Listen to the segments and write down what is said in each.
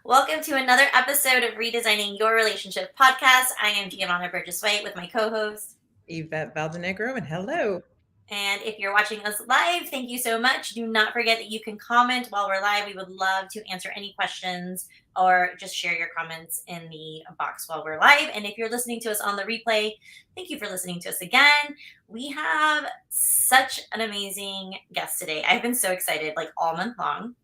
Welcome to another episode of Redesigning Your Relationship podcast. I am Giovanna Burgess-White with my co-host. Yvette Valdenegro, and hello. And if you're watching us live, thank you so much. Do not forget that you can comment while we're live. We would love to answer any questions or just share your comments in the box while we're live. And if you're listening to us on the replay, thank you for listening to us again. We have such an amazing guest today. I've been so excited like all month long.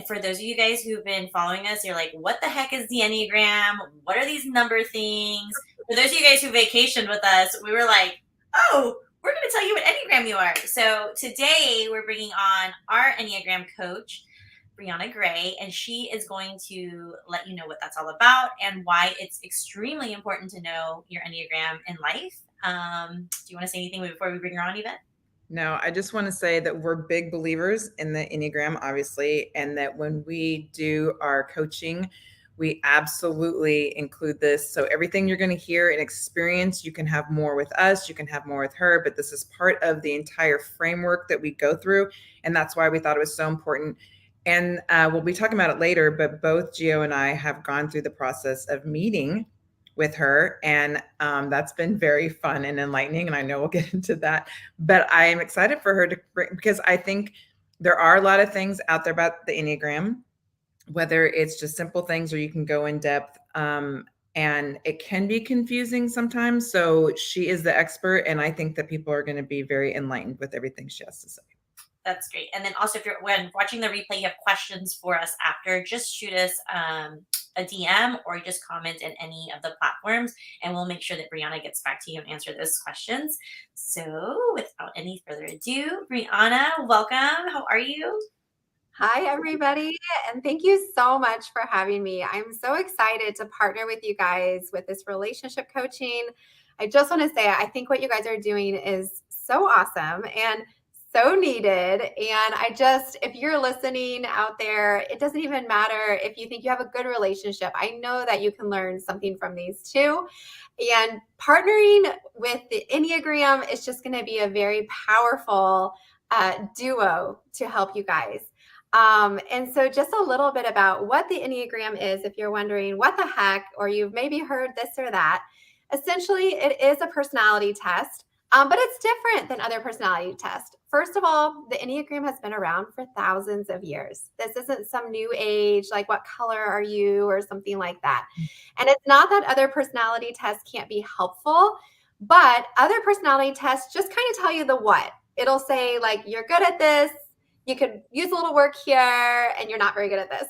For those of you guys who've been following us, you're like, what the heck is the Enneagram? What are these number things? For those of you guys who vacationed with us, we were like, oh, we're going to tell you what Enneagram you are. So today we're bringing on our Enneagram coach, Briana Gray, and she is going to let you know what that's all about and why it's extremely important to know your Enneagram in life. Do you want to say anything before we bring her on, Yvette? No, I just want to say that we're big believers in the Enneagram, obviously, and that when we do our coaching, we absolutely include this. So everything you're going to hear and experience, you can have more with us, you can have more with her, but this is part of the entire framework that we go through. And that's why we thought it was so important. And we'll be talking about it later, but both Gio and I have gone through the process of meeting with her. And that's been very fun and enlightening. And I know we'll get into that. But I am excited for her to bring, because I think there are a lot of things out there about the Enneagram, whether it's just simple things or you can go in depth. And it can be confusing sometimes. So she is the expert. And I think that people are going to be very enlightened with everything she has to say. That's great. And then also, if you're when watching the replay, you have questions for us after, just shoot us a DM or just comment in any of the platforms, and we'll make sure that Briana gets back to you and answer those questions. So, without any further ado, Briana, welcome. How are you? Hi, everybody, and thank you so much for having me. I'm so excited to partner with you guys with this relationship coaching. I just want to say, I think what you guys are doing is so awesome and so needed. And if you're listening out there, it doesn't even matter if you think you have a good relationship. I know that you can learn something from these too. And partnering with the Enneagram is just going to be a very powerful duo to help you guys. And so just a little bit about what the Enneagram is, if you're wondering what the heck, or you've maybe heard this or that. Essentially, it is a personality test, but it's different than other personality tests. First of all, the Enneagram has been around for thousands of years. This isn't some new age, like what color are you or something like that. And it's not that other personality tests can't be helpful, but other personality tests just kind of tell you the what. It'll say like, you're good at this, you could use a little work here, and you're not very good at this.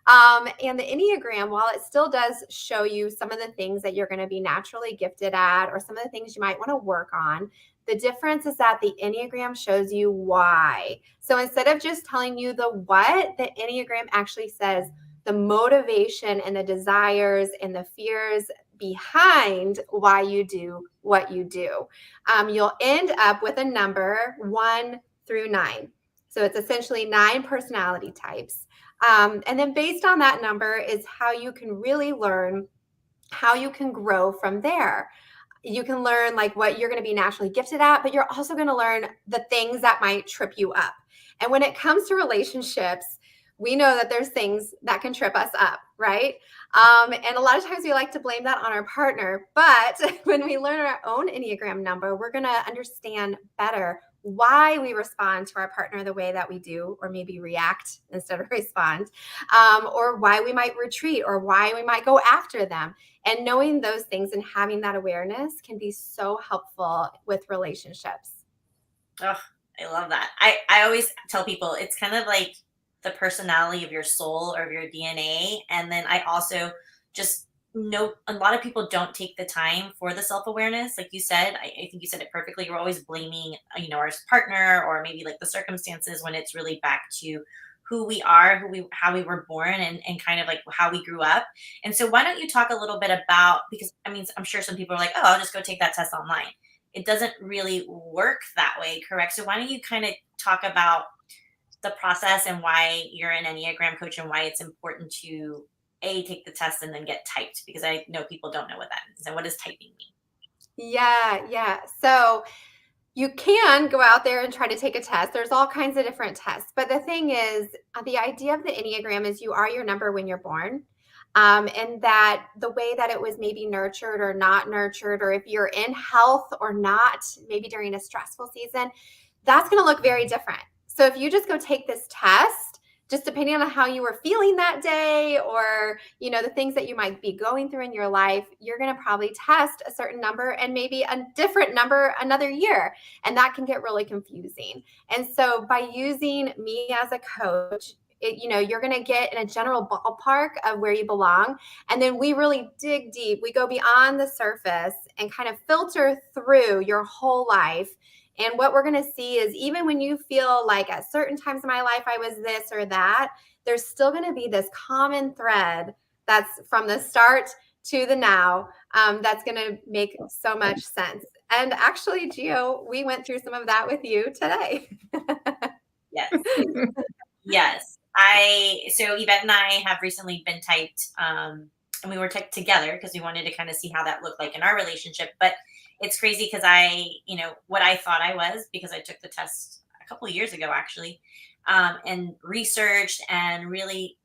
And the Enneagram, while it still does show you some of the things that you're going to be naturally gifted at, or some of the things you might want to work on, the difference is that the Enneagram shows you why. So instead of just telling you the what, the Enneagram actually says the motivation and the desires and the fears behind why you do what you do. You'll end up with a number 1 through 9. So it's essentially 9 personality types. And then based on that number is how you can really learn how you can grow from there. You can learn like what you're going to be naturally gifted at, but you're also going to learn the things that might trip you up. And when it comes to relationships, we know that there's things that can trip us up, right? And a lot of times we like to blame that on our partner. But when we learn our own Enneagram number, we're going to understand better why we respond to our partner the way that we do, or maybe react instead of respond, or why we might retreat, or why we might go after them. And knowing those things and having that awareness can be so helpful with relationships. Oh, I love that. I always tell people it's kind of like the personality of your soul or of your DNA. And then I also just know a lot of people don't take the time for the self-awareness. Like you said, I think you said it perfectly. You're always blaming, our partner or maybe like the circumstances, when it's really back to who we are, how we were born, and kind of like how we grew up. And so why don't you talk a little bit about, because I mean, I'm sure some people are like, oh, I'll just go take that test online. It doesn't really work that way, correct? So why don't you kind of talk about the process and why you're an Enneagram coach and why it's important to take the test and then get typed, because I know people don't know what that means. And what does typing mean? Yeah. So you can go out there and try to take a test. There's all kinds of different tests. But the thing is, the idea of the Enneagram is you are your number when you're born. And that the way that it was maybe nurtured or not nurtured, or if you're in health or not, maybe during a stressful season, that's going to look very different. So if you just go take this test, just depending on how you were feeling that day, or the things that you might be going through in your life, you're going to probably test a certain number and maybe a different number another year, and that can get really confusing. And so by using me as a coach, you're going to get in a general ballpark of where you belong. And then we really dig deep. We go beyond the surface and kind of filter through your whole life. And what we're going to see is, even when you feel like at certain times in my life I was this or that, there's still going to be this common thread that's from the start to the now, that's going to make so much sense. And actually, Gio, we went through some of that with you today. Yes. Yes. So Yvette and I have recently been typed, and we were typed together because we wanted to kind of see how that looked like in our relationship. But it's crazy because what I thought I was, because I took the test a couple of years ago, actually, and researched and really,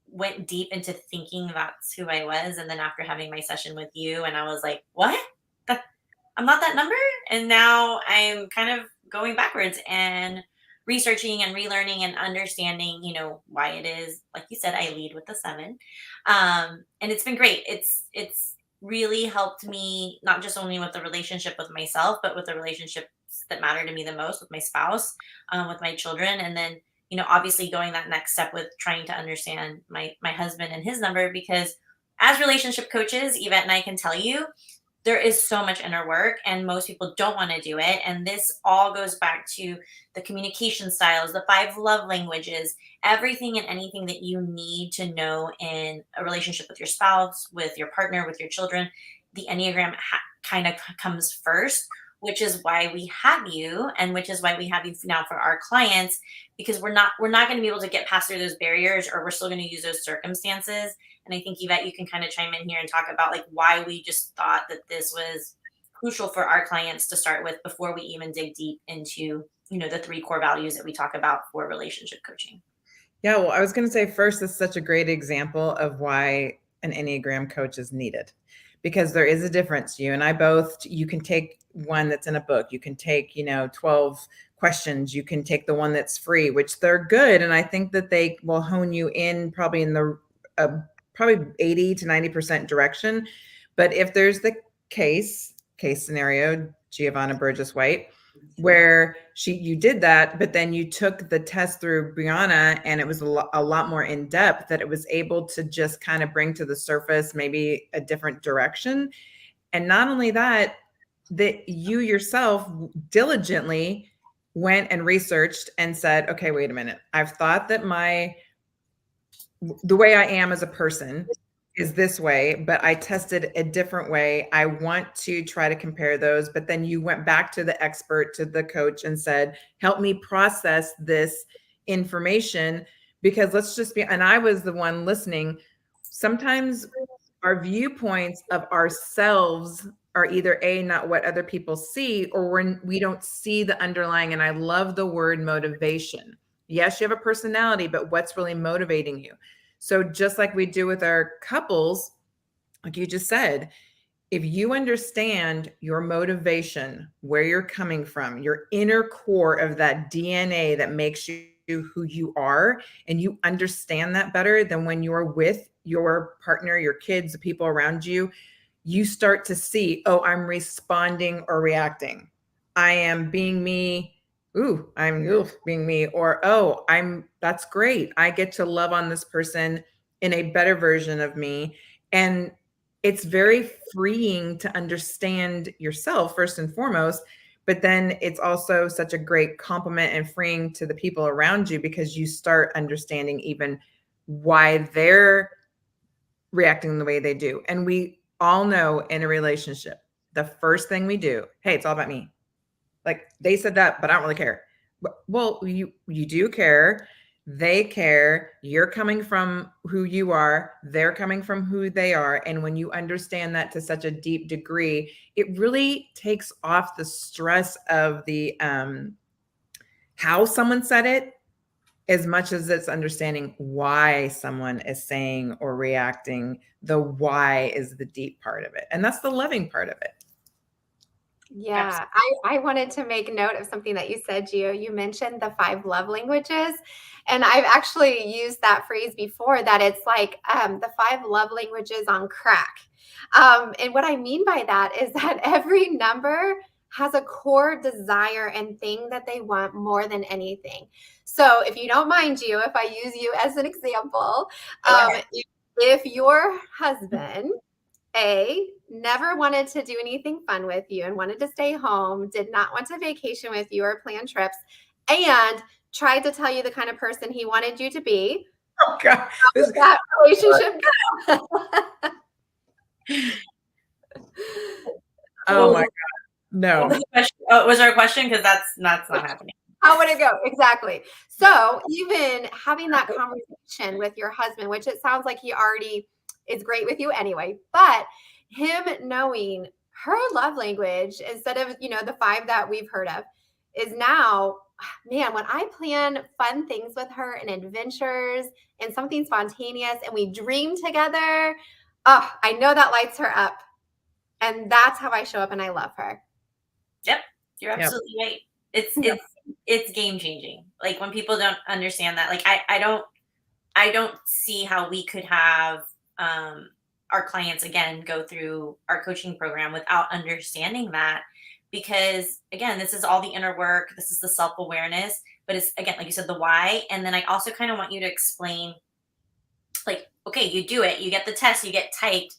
went deep into thinking that's who I was. And then after having my session with you, and I was like, what? I'm not that number. And now I'm kind of going backwards and researching and relearning and understanding, why it is, like you said, I lead with the 7. And it's been great. It's really helped me, not just only with the relationship with myself, but with the relationships that matter to me the most, with my spouse, with my children. And then, obviously going that next step with trying to understand my husband and his number, because as relationship coaches, Yvette and I can tell you, there is so much inner work, and most people don't want to do it. And this all goes back to the communication styles, the 5 love languages, everything and anything that you need to know in a relationship with your spouse, with your partner, with your children. The Enneagram kind of comes first, which is why we have you, and which is why we have you now for our clients, because we're not going to be able to get past through those barriers, or we're still going to use those circumstances. And I think, Yvette, you can kind of chime in here and talk about like why we just thought that this was crucial for our clients to start with before we even dig deep into, the 3 core values that we talk about for relationship coaching. Yeah, well, I was going to say first, this is such a great example of why an Enneagram coach is needed, because there is a difference. You and I both, you can take one that's in a book, you can take, 12 questions, you can take the one that's free, which they're good. And I think that they will hone you in probably in the probably 80 to 90% direction. But if there's the case scenario, Giovanna Burgess White, where you did that, but then you took the test through Briana, and it was a lot more in depth, that it was able to just kind of bring to the surface maybe a different direction. And not only that you yourself diligently went and researched and said, okay, wait a minute, I've thought that the way I am as a person is this way, but I tested a different way. I want to try to compare those. But then you went back to the expert, to the coach, and said, help me process this information, because let's just be, and I was the one listening. Sometimes our viewpoints of ourselves are either not what other people see, or we don't see the underlying. And I love the word motivation. Yes, you have a personality, but what's really motivating you? So just like we do with our couples, like you just said, if you understand your motivation, where you're coming from, your inner core of that DNA that makes you who you are, and you understand that better, than when you're with your partner, your kids, the people around you, you start to see, oh, I'm responding or reacting. I am being me. I'm being me. Or, oh, that's great. I get to love on this person in a better version of me. And it's very freeing to understand yourself first and foremost, but then it's also such a great compliment and freeing to the people around you, because you start understanding even why they're reacting the way they do. And we all know in a relationship, the first thing we do, hey, it's all about me. Like, they said that, but I don't really care. Well, you do care. They care. You're coming from who you are. They're coming from who they are. And when you understand that to such a deep degree, it really takes off the stress of the how someone said it, as much as it's understanding why someone is saying or reacting. The why is the deep part of it. And that's the loving part of it. Yeah, I wanted to make note of something that you said, Gio. You mentioned the 5 love languages. And I've actually used that phrase before, that it's like the 5 love languages on crack. And what I mean by that is that every number has a core desire and thing that they want more than anything. So if you don't mind, Gio, if I use you as an example, if your husband never wanted to do anything fun with you and wanted to stay home, did not want to vacation with you or plan trips, and tried to tell you the kind of person he wanted you to be, Oh God, how does that relationship go? oh my God, no. Was there a question? Because that's not happening. How would it go? Exactly. So even having that conversation with your husband, which it sounds like he already is great with you anyway, but him knowing her love language instead of, the 5 that we've heard of is now, man, when I plan fun things with her and adventures and something spontaneous and we dream together, oh, I know that lights her up. And that's how I show up and I love her. Yep. You're absolutely right. It's game changing. Like when people don't understand that, like I don't see how we could have our clients again go through our coaching program without understanding that, because again, this is all the inner work, this is the self-awareness, but it's again, like you said, the why. And then I also kind of want you to explain, like, okay, you do it, you get the test, you get typed,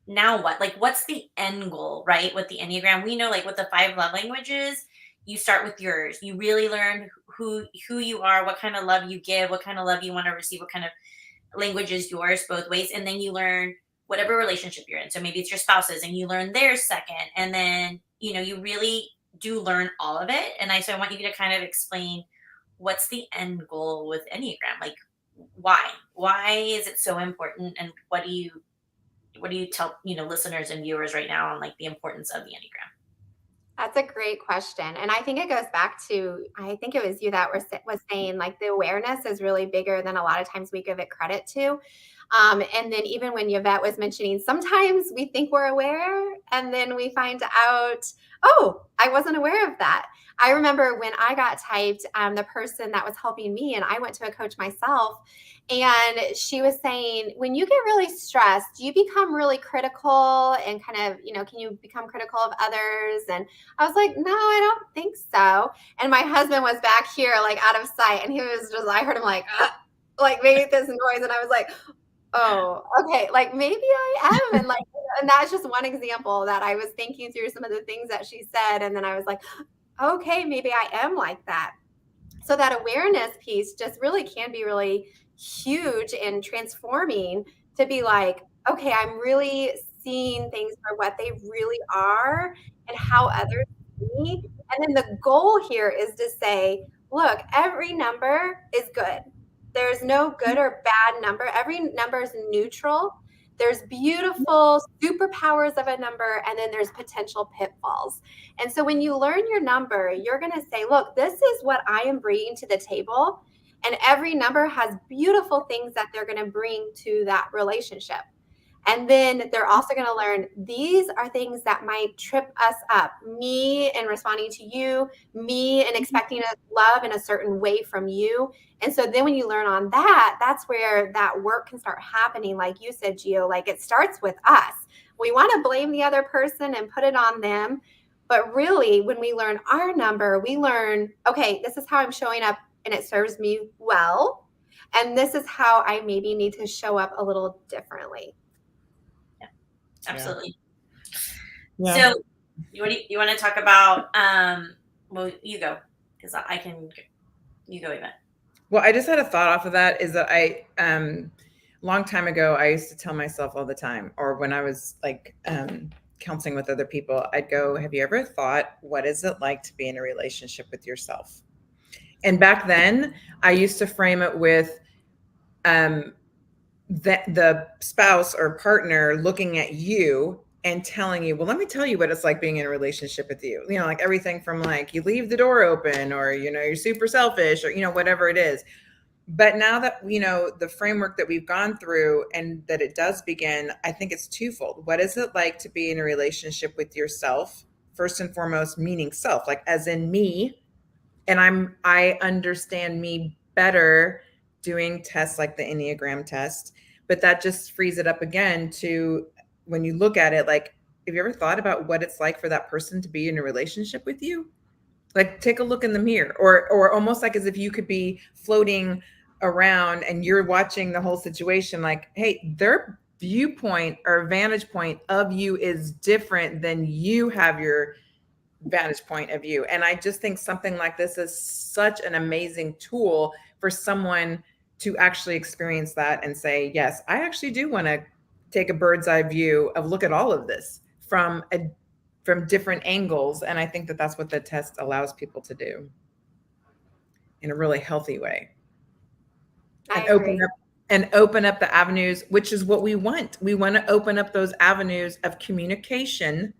now what? Like what's the end goal, right? With the Enneagram, we know, like with the 5 love languages, you start with yours. You really learn who you are, what kind of love you give, what kind of love you want to receive, what kind of language is yours both ways. And then you learn whatever relationship you're in. So maybe it's your spouse's and you learn theirs second. And then, you really do learn all of it. And so I want you to kind of explain what's the end goal with Enneagram? Like why is it so important? And what do you tell, listeners and viewers right now on like the importance of the Enneagram? That's a great question. And I think it goes back to, I think it was you that was saying like the awareness is really bigger than a lot of times we give it credit to. And then even when Yvette was mentioning, sometimes we think we're aware and then we find out, oh, I wasn't aware of that. I remember when I got typed, the person that was helping me, and I went to a coach myself, and she was saying, when you get really stressed, do you become really critical and kind of, can you become critical of others? And I was like, no, I don't think so. And my husband was back here, like out of sight. And he was just, I heard him like make this noise. And I was like, oh, okay. Like maybe I am. And and that's just one example that I was thinking through some of the things that she said. And then I was like, okay, maybe I am like that. So that awareness piece just really can be really huge and transforming, to be like, okay, I'm really seeing things for what they really are and how others see me. And then the goal here is to say, look, every number is good. There's no good or bad number. Every number is neutral. There's beautiful superpowers of a number, and then there's potential pitfalls. And so when you learn your number, you're going to say, look, this is what I am bringing to the table. And every number has beautiful things that they're going to bring to that relationship. And then they're also going to learn these are things that might trip us up. Me in responding to you, me in expecting a love in a certain way from you. And so then when you learn on that, that's where that work can start happening. Like you said, Gio, like it starts with us. We want to blame the other person and put it on them. But really, when we learn our number, we learn, okay, this is how I'm showing up and it serves me well. And this is how I maybe need to show up a little differently. Absolutely. Yeah. So you want to talk about, well, you go, because you go, Yvette. Well, I just had a thought off of that, is that long time ago, I used to tell myself all the time, or when I was like counseling with other people, I'd go, have you ever thought, what is it like to be in a relationship with yourself? And back then, I used to frame it with the spouse or partner looking at you and telling you, well, let me tell you what it's like being in a relationship with you. You know, like everything from like you leave the door open, or, you know, you're super selfish, or, you know, whatever it is. But now that, you know, the framework that we've gone through and that it does begin, I think it's twofold. What is it like to be in a relationship with yourself? First and foremost, meaning self, like as in me. And I understand me better doing tests like the Enneagram test. But that just frees it up again to, when you look at it, like, have you ever thought about what it's like for that person to be in a relationship with you? Like, take a look in the mirror, or almost like as if you could be floating around and you're watching the whole situation. Like, hey, their viewpoint or vantage point of you is different than you have your vantage point of view. And I just think something like this is such an amazing tool for someone to actually experience that and say, yes, I actually do want to take a bird's eye view of look at all of this from different angles. And I think that that's what the test allows people to do in a really healthy way. I agree. Open up the avenues, which is what we want. We want to open up those avenues of communication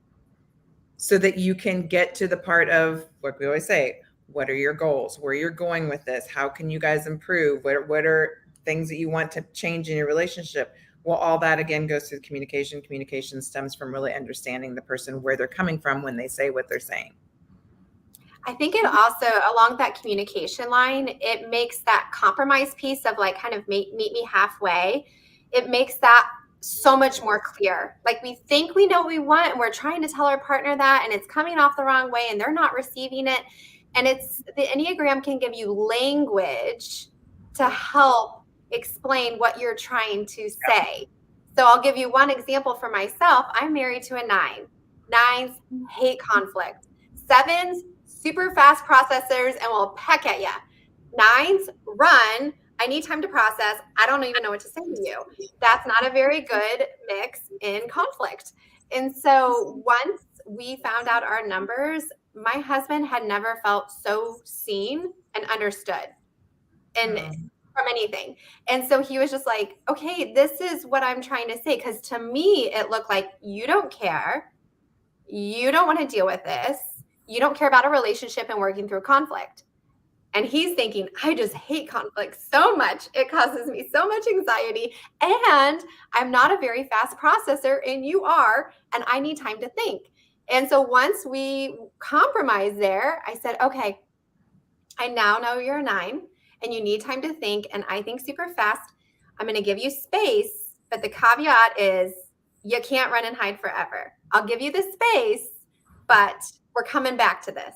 so that you can get to the part of what we always say, what are your goals? Where you're going with this? How can you guys improve? What are things that you want to change in your relationship? Well, all that again goes through communication. Communication stems from really understanding the person, where they're coming from when they say what they're saying. I think it also, along that communication line, it makes that compromise piece of like kind of meet me halfway. It makes that so much more clear. Like we think we know what we want and we're trying to tell our partner that, and it's coming off the wrong way and they're not receiving it. And it's the Enneagram can give you language to help explain what you're trying to say. So I'll give you one example for myself. I'm married to a 9. 9s hate conflict. 7s, super fast processors and will peck at you. 9s run. I need time to process. I don't even know what to say to you. That's not a very good mix in conflict. And so once we found out our numbers, my husband had never felt so seen and understood from anything. And so he was just like, okay, this is what I'm trying to say. Because to me, it looked like you don't care. You don't want to deal with this. You don't care about a relationship and working through conflict. And he's thinking, I just hate conflict so much. It causes me so much anxiety. And I'm not a very fast processor, and you are, and I need time to think. And so once we compromised there, I said, okay, I now know you're a 9 and you need time to think. And I think super fast. I'm going to give you space. But the caveat is you can't run and hide forever. I'll give you the space, but we're coming back to this.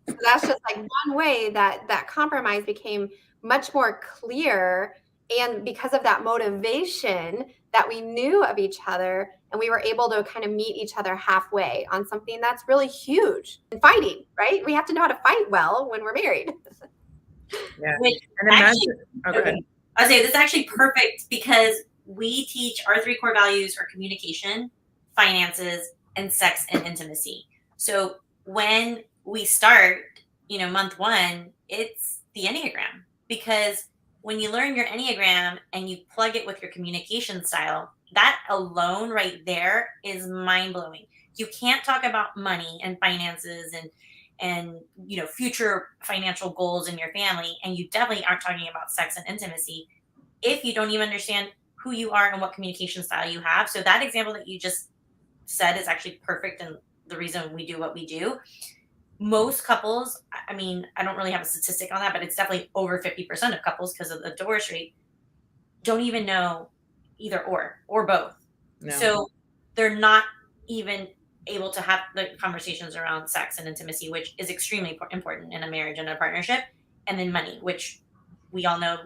So that's just like one way that compromise became much more clear. And because of that motivation that we knew of each other, and we were able to kind of meet each other halfway on something that's really huge. And fighting, right? We have to know how to fight well when we're married. Yeah. Which And imagine, actually, I say this is actually perfect because we teach our 3 core values are communication, finances, and sex and intimacy. So when we start, month 1, it's the Enneagram, because when you learn your Enneagram and you plug it with your communication style, that alone right there is mind blowing. You can't talk about money and finances and future financial goals in your family, and you definitely aren't talking about sex and intimacy if you don't even understand who you are and what communication style you have. So that example that you just said is actually perfect, and the reason we do what we do. Most couples, I mean, I don't really have a statistic on that, but it's definitely over 50% of couples, because of the divorce rate, don't even know either or both. No. So they're not even able to have the conversations around sex and intimacy, which is extremely important in a marriage and a partnership. And then money, which we all know,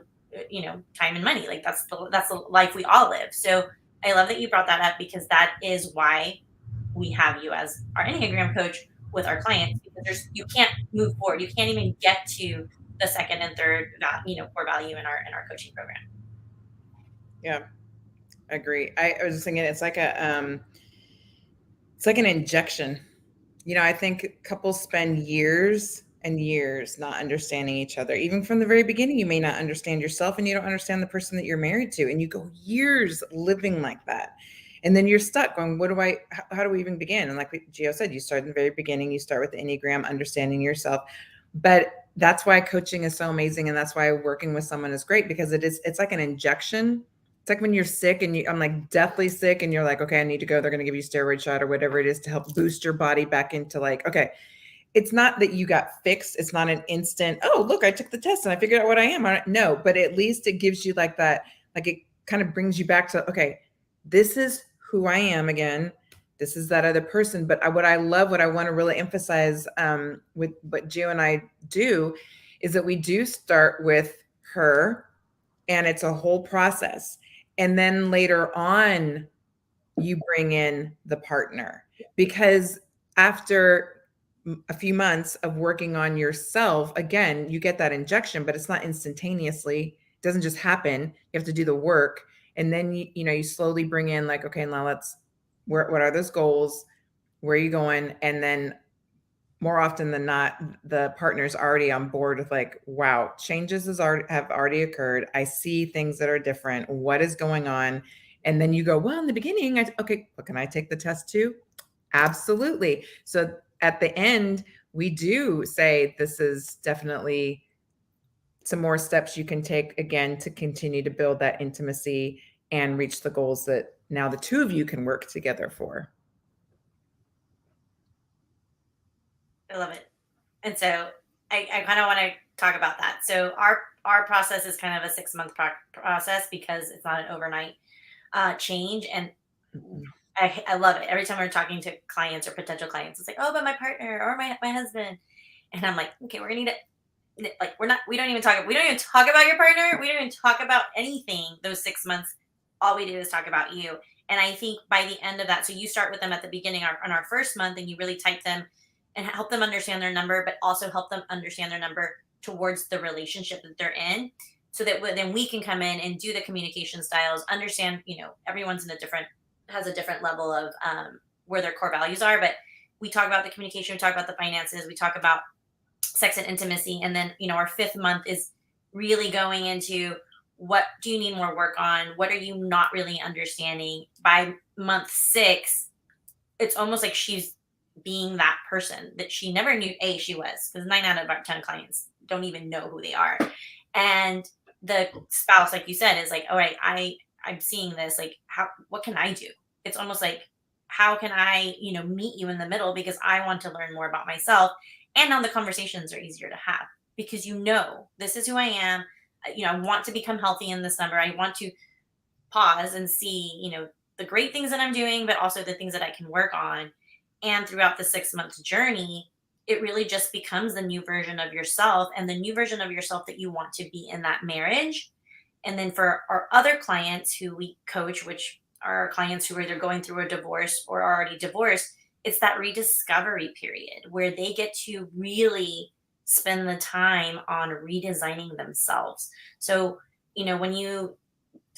time and money, like that's the life we all live. So I love that you brought that up, because that is why we have you as our Enneagram coach with our clients, because you can't move forward. You can't even get to the second and third, core value in our coaching program. Yeah, I agree. I was just thinking it's like an injection. I think couples spend years and years not understanding each other. Even from the very beginning, you may not understand yourself and you don't understand the person that you're married to. And you go years living like that. And then you're stuck going, how do we even begin? And like Gio said, you start in the very beginning, you start with the Enneagram, understanding yourself. But that's why coaching is so amazing. And that's why working with someone is great, because it's like an injection. It's like when you're sick and I'm like deathly sick and you're like, okay, I need to go. They're going to give you a steroid shot or whatever it is to help boost your body back into like, okay, it's not that you got fixed. It's not an instant, oh, look, I took the test and I figured out what I am. No, but at least it gives you like that, like it kind of brings you back to, okay, this is who I am again. This is that other person. But what I love, what I want to really emphasize with what Gio and I do is that we do start with her, and it's a whole process. And then later on, you bring in the partner, because after a few months of working on yourself, again, you get that injection, but it's not instantaneously. It doesn't just happen. You have to do the work. And then, you slowly bring in like, okay, now what are those goals? Where are you going? And then more often than not, the partner's already on board with like, wow, changes have already occurred. I see things that are different. What is going on? And then you go, well, in the beginning, okay, but can I take the test too? Absolutely. So at the end, we do say this is definitely some more steps you can take again to continue to build that intimacy and reach the goals that now the two of you can work together for. I love it. And so I kind of want to talk about that. So our process is kind of a 6-month process because it's not an overnight change. And I love it. Every time we're talking to clients or potential clients, it's like, oh, but my partner or my husband. And I'm like, okay, we're going to need it. Like, we don't even talk about your partner. We don't even talk about anything those 6 months. All we do is talk about you. And I think by the end of that, so you start with them at the beginning on our first month, and you really type them and help them understand their number, but also help them understand their number towards the relationship that they're in, so that then we can come in and do the communication styles, understand, everyone's has a different level of where their core values are. But we talk about the communication, we talk about the finances, we talk about sex and intimacy. And then, our 5th month is really going into, what do you need more work on? What are you not really understanding? By month 6, it's almost like she's being that person that she never knew she was, because 9 out of 10 clients don't even know who they are. And the spouse, like you said, is like, all right, I'm seeing this, like, what can I do? It's almost like, how can I, meet you in the middle, because I want to learn more about myself. And now the conversations are easier to have, because this is who I am. I want to become healthy in this number. I want to pause and see, the great things that I'm doing, but also the things that I can work on. And throughout the 6-month journey, it really just becomes the new version of yourself, and the new version of yourself that you want to be in that marriage. And then for our other clients who we coach, which are our clients who are either going through a divorce or are already divorced, it's that rediscovery period where they get to really spend the time on redesigning themselves. So, when you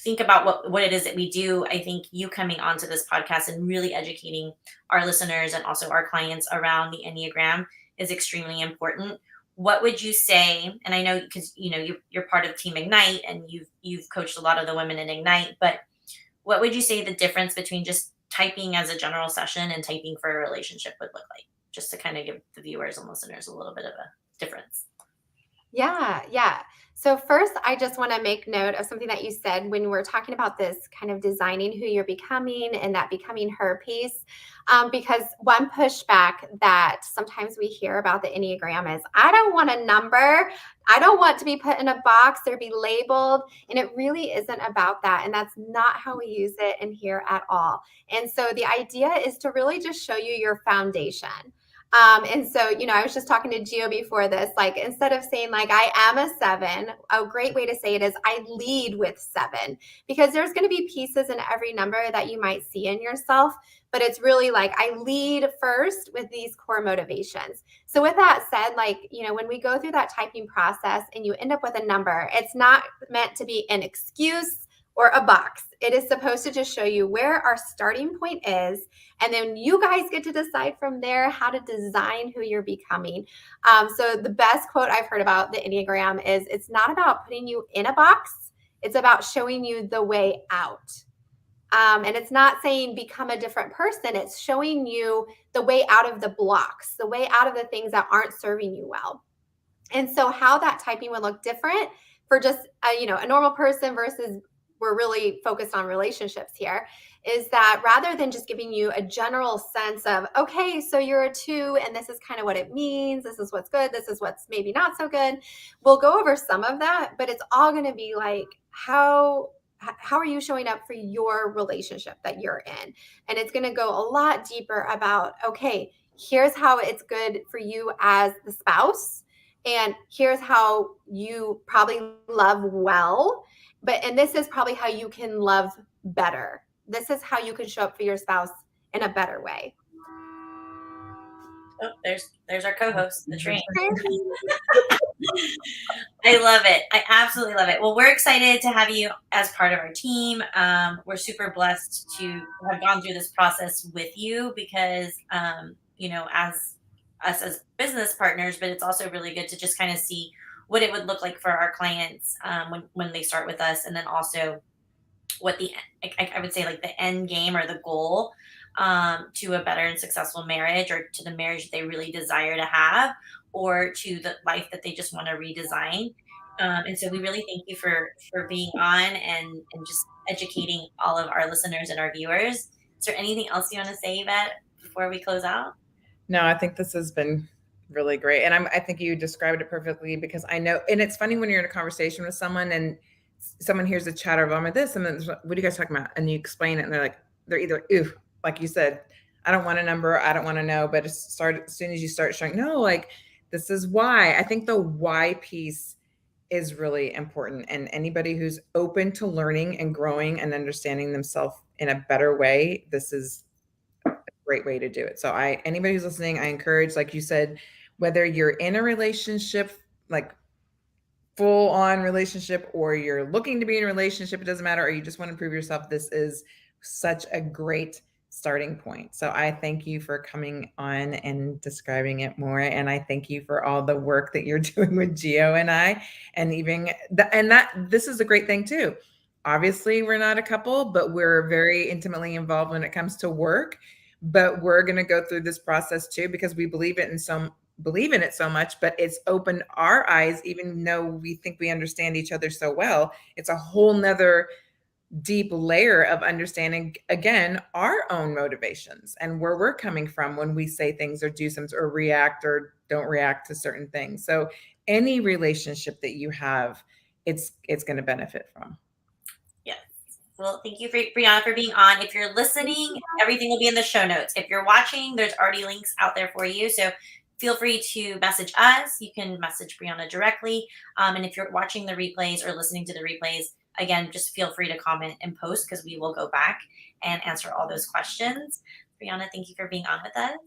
think about what it is that we do, I think you coming onto this podcast and really educating our listeners and also our clients around the Enneagram is extremely important. What would you say? And I know, because you're part of Team Ignite and you've coached a lot of the women in Ignite, but what would you say the difference between just typing as a general session and typing for a relationship would look like, just to kind of give the viewers and listeners a little bit of a difference? Yeah. So first, I just want to make note of something that you said when we're talking about this kind of designing who you're becoming and that becoming her piece. Because one pushback that sometimes we hear about the Enneagram is, I don't want a number. I don't want to be put in a box or be labeled. And it really isn't about that. And that's not how we use it in here at all. And so the idea is to really just show you your foundation. And so, I was just talking to Gio before this, like, instead of saying like, I am a 7, a great way to say it is I lead with 7, because there's going to be pieces in every number that you might see in yourself, but it's really like, I lead first with these core motivations. So with that said, like, when we go through that typing process and you end up with a number, it's not meant to be an excuse or a box. It is supposed to just show you where our starting point is, and then you guys get to decide from there how to design who you're becoming. So the best quote I've heard about the Enneagram is, it's not about putting you in a box, it's about showing you the way out. And it's not saying become a different person. It's showing you the way out of the blocks, the way out of the things that aren't serving you well. And so how that typing would look different for just a normal person versus we're really focused on relationships here, is that rather than just giving you a general sense of, okay, so you're a 2 and this is kind of what it means, this is what's good, this is what's maybe not so good, we'll go over some of that, but it's all going to be like, how are you showing up for your relationship that you're in? And it's going to go a lot deeper about, okay, here's how it's good for you as the spouse, and here's how you probably love well, and this is probably how you can love better. This is how you can show up for your spouse in a better way. Oh, there's our co-host, the train. I love it. I absolutely love it. Well, we're excited to have you as part of our team. We're super blessed to have gone through this process with you because, as us as business partners, but it's also really good to just kind of see what it would look like for our clients when they start with us, and then also what I would say like the end game or the goal to a better and successful marriage, or to the marriage they really desire to have, or to the life that they just want to redesign. And so we really thank you for being on and just educating all of our listeners and our viewers. Is there anything else you want to say, Yvette, before we close out? No, I think this has been really great. And I think you described it perfectly, because I know, and it's funny when you're in a conversation with someone and someone hears a chatter of, I'm this, and then what are you guys talking about? And you explain it and they're either, ooh, like you said, I don't want a number, I don't want to know, but as soon as you start showing, no, like this is why. I think the why piece is really important. And anybody who's open to learning and growing and understanding themselves in a better way, this is a great way to do it. So anybody who's listening, I encourage, like you said, whether you're in a relationship, like full on relationship, or you're looking to be in a relationship, it doesn't matter, or you just want to improve yourself, this is such a great starting point. So I thank you for coming on and describing it more. And I thank you for all the work that you're doing with Gio and I, and even this is a great thing too. Obviously we're not a couple, but we're very intimately involved when it comes to work, but we're going to go through this process too, because we believe in it so much, but it's opened our eyes. Even though we think we understand each other so well, it's a whole nother deep layer of understanding, again, our own motivations and where we're coming from when we say things or do things or react or don't react to certain things. So any relationship that you have, it's going to benefit from. Yes. Well, thank you, Briana, for being on. If you're listening, everything will be in the show notes. If you're watching, there's already links out there for you. So feel free to message us. You can message Briana directly. And if you're watching the replays or listening to the replays, again, just feel free to comment and post, because we will go back and answer all those questions. Briana, thank you for being on with us.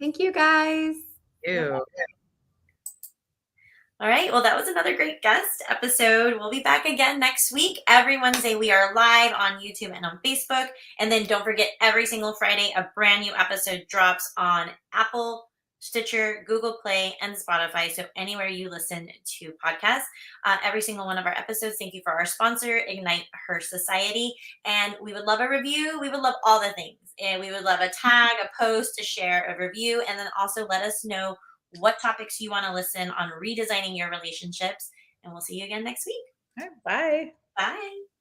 Thank you, guys. Ew. All right. Well, that was another great guest episode. We'll be back again next week. Every Wednesday, we are live on YouTube and on Facebook. And then don't forget, every single Friday, a brand new episode drops on Apple, Stitcher, Google Play, and Spotify. So anywhere you listen to podcasts, every single one of our episodes. Thank you for our sponsor, Ignite Her Society. And we would love a review. We would love all the things. And we would love a tag, a post, a share, a review. And then also let us know what topics you want to listen on redesigning your relationships. And we'll see you again next week. All right, bye. Bye.